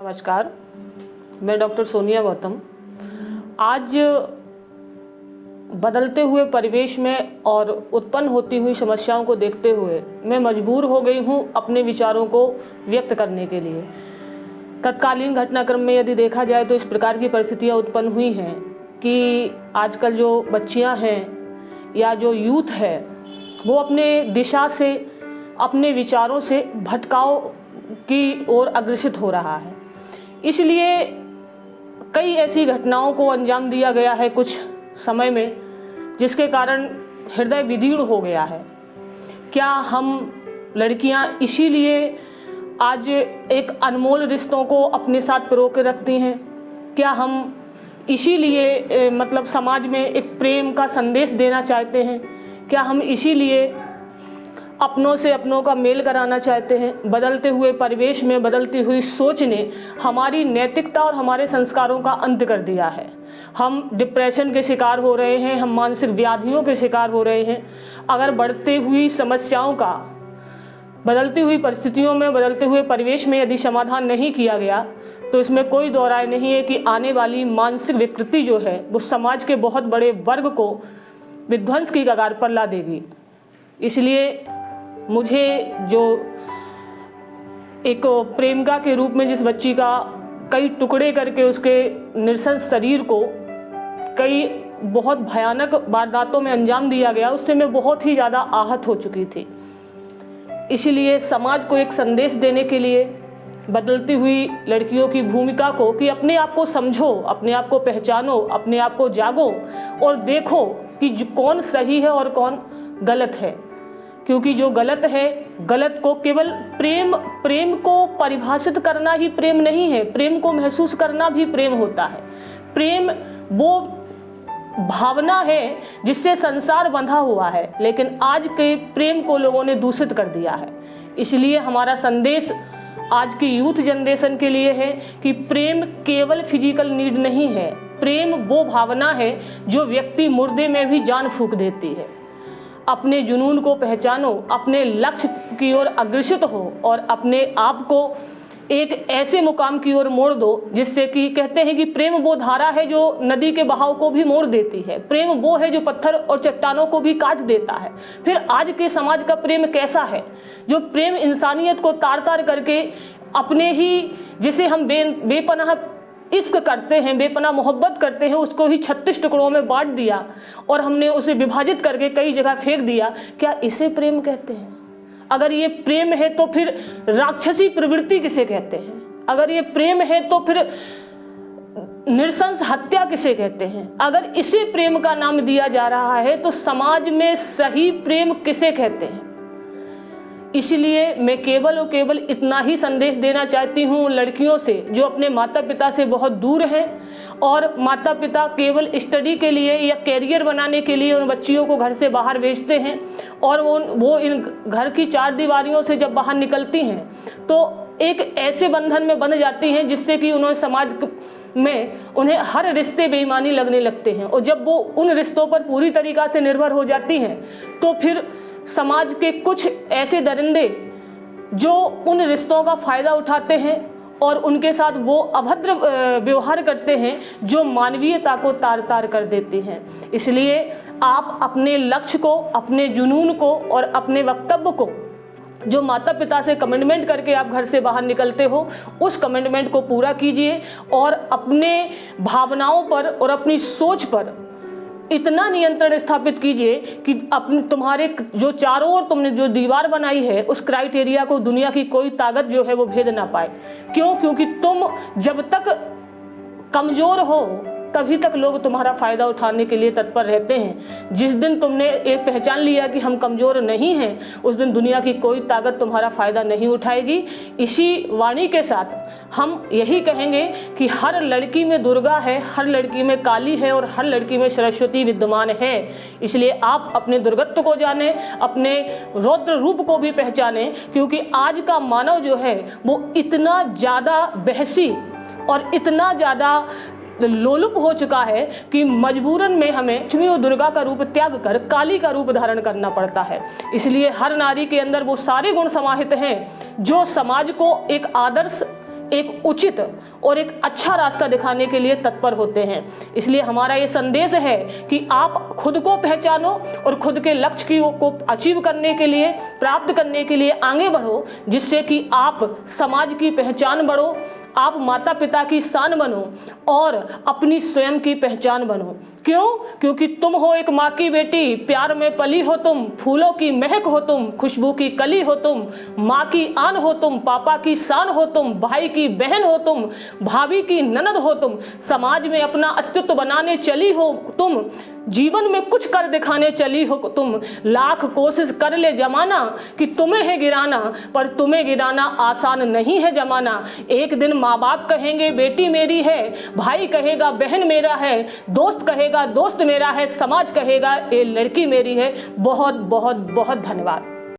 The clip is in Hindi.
नमस्कार, मैं डॉक्टर सोनिया गौतम। आज बदलते हुए परिवेश में और उत्पन्न होती हुई समस्याओं को देखते हुए मैं मजबूर हो गई हूँ अपने विचारों को व्यक्त करने के लिए। तत्कालीन घटनाक्रम में यदि देखा जाए तो इस प्रकार की परिस्थितियाँ उत्पन्न हुई हैं कि आजकल जो बच्चियाँ हैं या जो यूथ है वो अपने दिशा से, अपने विचारों से भटकाव की ओर अग्रसित हो रहा है। इसलिए कई ऐसी घटनाओं को अंजाम दिया गया है कुछ समय में, जिसके कारण हृदय विदीर्ण हो गया है। क्या हम लड़कियां इसीलिए आज एक अनमोल रिश्तों को अपने साथ पिरो के रखती हैं? क्या हम इसीलिए समाज में एक प्रेम का संदेश देना चाहते हैं? क्या हम इसीलिए अपनों से अपनों का मेल कराना चाहते हैं? बदलते हुए परिवेश में बदलती हुई सोच ने हमारी नैतिकता और हमारे संस्कारों का अंत कर दिया है। हम डिप्रेशन के शिकार हो रहे हैं, हम मानसिक व्याधियों के शिकार हो रहे हैं। अगर बढ़ती हुई समस्याओं का बदलती हुई परिस्थितियों में, बदलते हुए परिवेश में यदि समाधान नहीं किया गया तो इसमें कोई दो राय नहीं है कि आने वाली मानसिक विकृति जो है वो समाज के बहुत बड़े वर्ग को विध्वंस की कगार पर ला देगी। इसलिए मुझे जो एक प्रेमिका के रूप में जिस बच्ची का कई टुकड़े करके उसके निरसंस शरीर को कई बहुत भयानक वारदातों में अंजाम दिया गया, उससे मैं बहुत ही ज़्यादा आहत हो चुकी थी। इसलिए समाज को एक संदेश देने के लिए बदलती हुई लड़कियों की भूमिका को कि अपने आप को समझो, अपने आप को पहचानो, अपने आप को जागो और देखो कि कौन सही है और कौन गलत है। क्योंकि जो गलत है, गलत को केवल प्रेम को परिभाषित करना ही प्रेम नहीं है, प्रेम को महसूस करना भी प्रेम होता है। प्रेम वो भावना है जिससे संसार बंधा हुआ है, लेकिन आज के प्रेम को लोगों ने दूषित कर दिया है। इसलिए हमारा संदेश आज की यूथ जनरेशन के लिए है कि प्रेम केवल फिजिकल नीड नहीं है। प्रेम वो भावना है जो व्यक्ति मुर्दे में भी जान फूंक देती है। अपने जुनून को पहचानो, अपने लक्ष्य की ओर अग्रसित हो और अपने आप को एक ऐसे मुकाम की ओर मोड़ दो जिससे कि कहते हैं कि प्रेम वो धारा है जो नदी के बहाव को भी मोड़ देती है। प्रेम वो है जो पत्थर और चट्टानों को भी काट देता है। फिर आज के समाज का प्रेम कैसा है? जो प्रेम इंसानियत को तार तार करके अपने ही, जिसे हम बेपनाह इश्क करते हैं, बेपनाह मोहब्बत करते हैं, उसको ही 36 टुकड़ों में बांट दिया और हमने उसे विभाजित करके कई जगह फेंक दिया। क्या इसे प्रेम कहते हैं? अगर ये प्रेम है तो फिर राक्षसी प्रवृत्ति किसे कहते हैं? अगर ये प्रेम है तो फिर नृशंस हत्या किसे कहते हैं? अगर इसे प्रेम का नाम दिया जा रहा है तो समाज में सही प्रेम किसे कहते हैं? इसलिए मैं केवल और केवल इतना ही संदेश देना चाहती हूँ लड़कियों से जो अपने माता पिता से बहुत दूर हैं और माता पिता केवल स्टडी के लिए या कैरियर बनाने के लिए उन बच्चियों को घर से बाहर भेजते हैं और वो इन घर की चार दीवारियों से जब बाहर निकलती हैं तो एक ऐसे बंधन में बंध जाती हैं जिससे कि उन्होंने समाज में उन्हें हर रिश्ते बेईमानी लगने लगते हैं। और जब वो उन रिश्तों पर पूरी तरीक़ा से निर्भर हो जाती हैं तो फिर समाज के कुछ ऐसे दरिंदे जो उन रिश्तों का फ़ायदा उठाते हैं और उनके साथ वो अभद्र व्यवहार करते हैं जो मानवीयता को तार तार कर देते हैं। इसलिए आप अपने लक्ष्य को, अपने जुनून को और अपने वक्तव्य को, जो माता पिता से कमिटमेंट करके आप घर से बाहर निकलते हो, उस कमिटमेंट को पूरा कीजिए और अपने भावनाओं पर और अपनी सोच पर इतना नियंत्रण स्थापित कीजिए कि अपने तुम्हारे जो चारों ओर तुमने जो दीवार बनाई है उस क्राइटेरिया को दुनिया की कोई ताकत जो है वो भेद ना पाए। क्यों? क्योंकि तुम जब तक कमज़ोर हो तभी तक लोग तुम्हारा फ़ायदा उठाने के लिए तत्पर रहते हैं। जिस दिन तुमने एक पहचान लिया कि हम कमज़ोर नहीं हैं, उस दिन दुनिया की कोई ताकत तुम्हारा फ़ायदा नहीं उठाएगी। इसी वाणी के साथ हम यही कहेंगे कि हर लड़की में दुर्गा है, हर लड़की में काली है और हर लड़की में सरस्वती विद्यमान है। इसलिए आप अपने दुर्गत्व को जानें, अपने रौद्र रूप को भी पहचानें, क्योंकि आज का मानव जो है वो इतना ज़्यादा बहसी और इतना ज़्यादा लोलुप हो चुका है कि मजबूरन में हमें लक्ष्मी और दुर्गा का रूप त्याग कर काली का रूप धारण करना पड़ता है। इसलिए हर नारी के अंदर वो सारे गुण समाहित हैं जो समाज को एक आदर्श एक उचित और एक अच्छा रास्ता दिखाने के लिए तत्पर होते हैं। इसलिए हमारा ये संदेश है कि आप खुद को पहचानो और खुद के लक्ष्य को अचीव करने के लिए, प्राप्त करने के लिए आगे बढ़ो, जिससे कि आप समाज की पहचान बढ़ो, आप माता पिता की शान बनो और अपनी स्वयं की पहचान बनो। क्यों? क्योंकि तुम हो एक माँ की बेटी, प्यार में पली हो तुम, फूलों की महक हो तुम, खुशबू की कली हो तुम, माँ की आन हो तुम, पापा की शान हो तुम, भाई की बहन हो तुम, भाभी की ननद हो तुम, समाज में अपना अस्तित्व बनाने चली हो तुम, जीवन में कुछ कर दिखाने चली हो तुम। लाख कोशिश कर ले जमाना कि तुम्हें है गिराना, पर तुम्हें गिराना आसान नहीं है जमाना। एक दिन माँ बाप कहेंगे बेटी मेरी है, भाई कहेगा बहन मेरा है, दोस्त कहेगा दोस्त मेरा है, समाज कहेगा ये लड़की मेरी है। बहुत बहुत बहुत धन्यवाद।